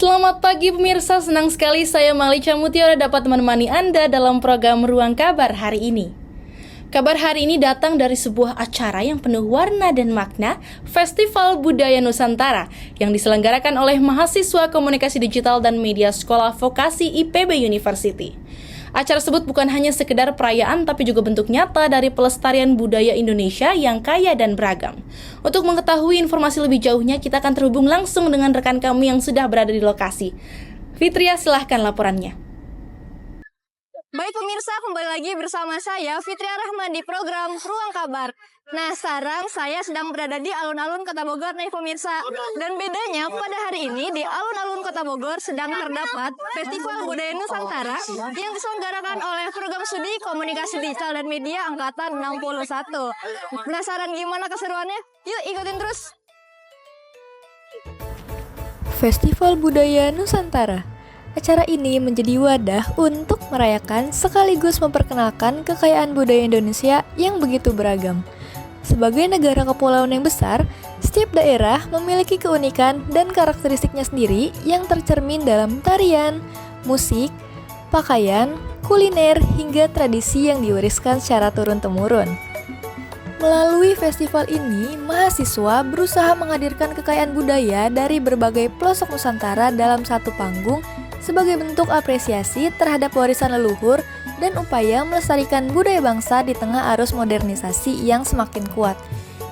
Selamat pagi pemirsa, senang sekali saya Malica Mutiara dapat menemani Anda dalam program Ruang Kabar hari ini. Kabar hari ini datang dari sebuah acara yang penuh warna dan makna, Festival Budaya Nusantara, yang diselenggarakan oleh mahasiswa Komunikasi Digital dan Media Sekolah Vokasi IPB University. Acara tersebut bukan hanya sekedar perayaan, tapi juga bentuk nyata dari pelestarian budaya Indonesia yang kaya dan beragam. Untuk mengetahui informasi lebih jauhnya, kita akan terhubung langsung dengan rekan kami yang sudah berada di lokasi. Fitria, silahkan laporannya. Baik pemirsa, kembali lagi bersama saya Fitria Rahman di program Ruang Kabar. Nah, sekarang saya sedang berada di alun-alun Kota Bogor nih pemirsa. Dan bedanya pada hari ini di alun-alun Kota Bogor sedang terdapat Festival Budaya Nusantara yang diselenggarakan oleh Program Studi Komunikasi Digital dan Media Angkatan 61. Penasaran gimana keseruannya? Yuk ikutin terus. Festival Budaya Nusantara. Acara ini menjadi wadah untuk merayakan sekaligus memperkenalkan kekayaan budaya Indonesia yang begitu beragam. Sebagai negara kepulauan yang besar, setiap daerah memiliki keunikan dan karakteristiknya sendiri yang tercermin dalam tarian, musik, pakaian, kuliner, hingga tradisi yang diwariskan secara turun-temurun. Melalui festival ini, mahasiswa berusaha menghadirkan kekayaan budaya dari berbagai pelosok Nusantara dalam satu panggung sebagai bentuk apresiasi terhadap warisan leluhur dan upaya melestarikan budaya bangsa di tengah arus modernisasi yang semakin kuat.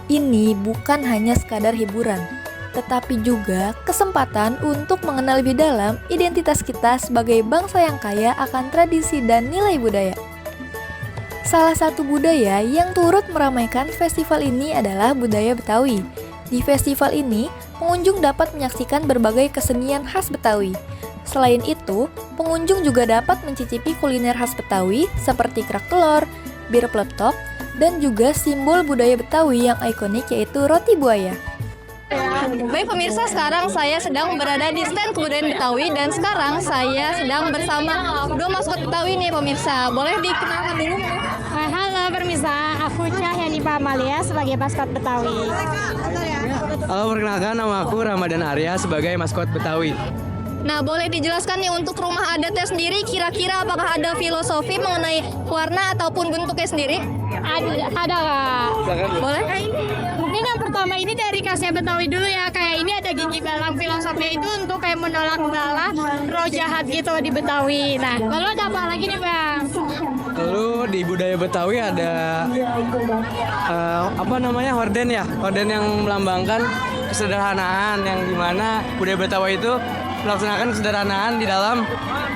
Ini bukan hanya sekadar hiburan, tetapi juga kesempatan untuk mengenal lebih dalam identitas kita sebagai bangsa yang kaya akan tradisi dan nilai budaya. Salah satu budaya yang turut meramaikan festival ini adalah budaya Betawi. Di festival ini, pengunjung dapat menyaksikan berbagai kesenian khas Betawi. Selain itu, pengunjung juga dapat mencicipi kuliner khas Betawi seperti kerak telur, bir peletok, dan juga simbol budaya Betawi yang ikonik yaitu roti buaya. Baik pemirsa, sekarang saya sedang berada di stand kebudayaan Betawi dan sekarang saya sedang bersama dua maskot Betawi nih pemirsa. Boleh dikenalkan dulu? Halo pemirsa, aku Cahyanipa Amalia sebagai maskot Betawi. Halo, perkenalkan nama aku Ramadan Arya sebagai maskot Betawi. Nah, boleh dijelaskan nih untuk rumah adatnya sendiri, kira-kira apakah ada filosofi mengenai warna ataupun bentuknya sendiri? Ada Kak. Boleh? Mungkin yang pertama ini dari khasnya Betawi dulu ya. Kayak ini ada gigi balang, filosofinya itu untuk kayak menolak bala roh jahat gitu di Betawi. Nah, lalu ada apa lagi nih Bang? Lalu di budaya Betawi ada horden ya, horden yang melambangkan kesederhanaan, yang dimana budaya Betawi itu melaksanakan kesederhanaan di dalam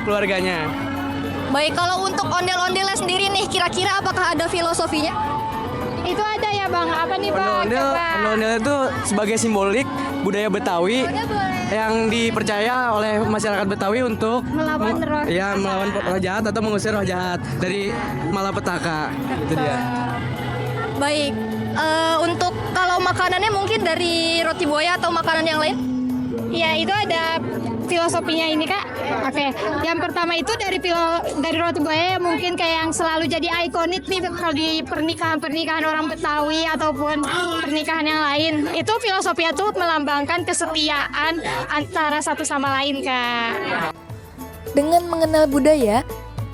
keluarganya. Baik, kalau untuk ondel-ondelnya sendiri nih, kira-kira apakah ada filosofinya? Itu ada ya Bang, apa nih Bang? Ondel-ondel itu sebagai simbolik budaya Betawi yang dipercaya oleh masyarakat Betawi untuk Melawan roh jahat atau mengusir roh jahat dari malapetaka. Itu dia. Baik, untuk kalau makanannya mungkin dari roti buaya atau makanan yang lain? Ya, itu ada filosofinya ini Kak. Oke, yang pertama itu dari roti buaya mungkin kayak yang selalu jadi ikonik nih kalau di pernikahan orang Betawi ataupun pernikahan yang lain. Itu filosofinya tuh melambangkan kesetiaan antara satu sama lain Kak. Dengan mengenal budaya,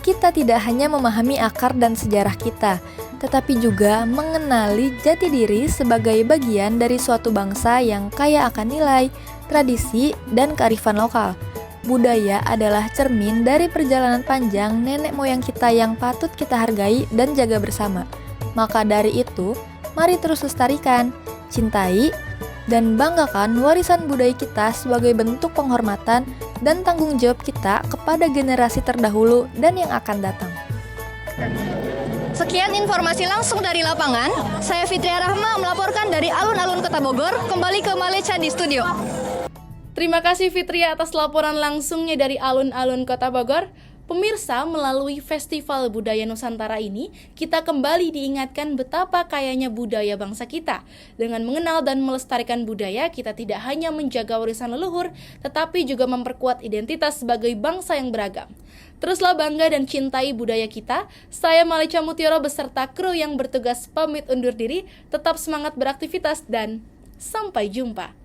kita tidak hanya memahami akar dan sejarah kita, tetapi juga mengenali jati diri sebagai bagian dari suatu bangsa yang kaya akan nilai, tradisi, dan kearifan lokal. Budaya adalah cermin dari perjalanan panjang nenek moyang kita yang patut kita hargai dan jaga bersama. Maka dari itu, mari terus lestarikan, cintai, dan banggakan warisan budaya kita sebagai bentuk penghormatan dan tanggung jawab kita kepada generasi terdahulu dan yang akan datang. Sekian informasi langsung dari lapangan. Saya Fitria Rahma melaporkan dari alun-alun Kota Bogor. Kembali ke Malica di studio. Terima kasih Fitria atas laporan langsungnya dari alun-alun Kota Bogor. Pemirsa, melalui Festival Budaya Nusantara ini, kita kembali diingatkan betapa kayanya budaya bangsa kita. Dengan mengenal dan melestarikan budaya, kita tidak hanya menjaga warisan leluhur, tetapi juga memperkuat identitas sebagai bangsa yang beragam. Teruslah bangga dan cintai budaya kita. Saya Malica Mutiara beserta kru yang bertugas pamit undur diri. Tetap semangat beraktivitas dan sampai jumpa.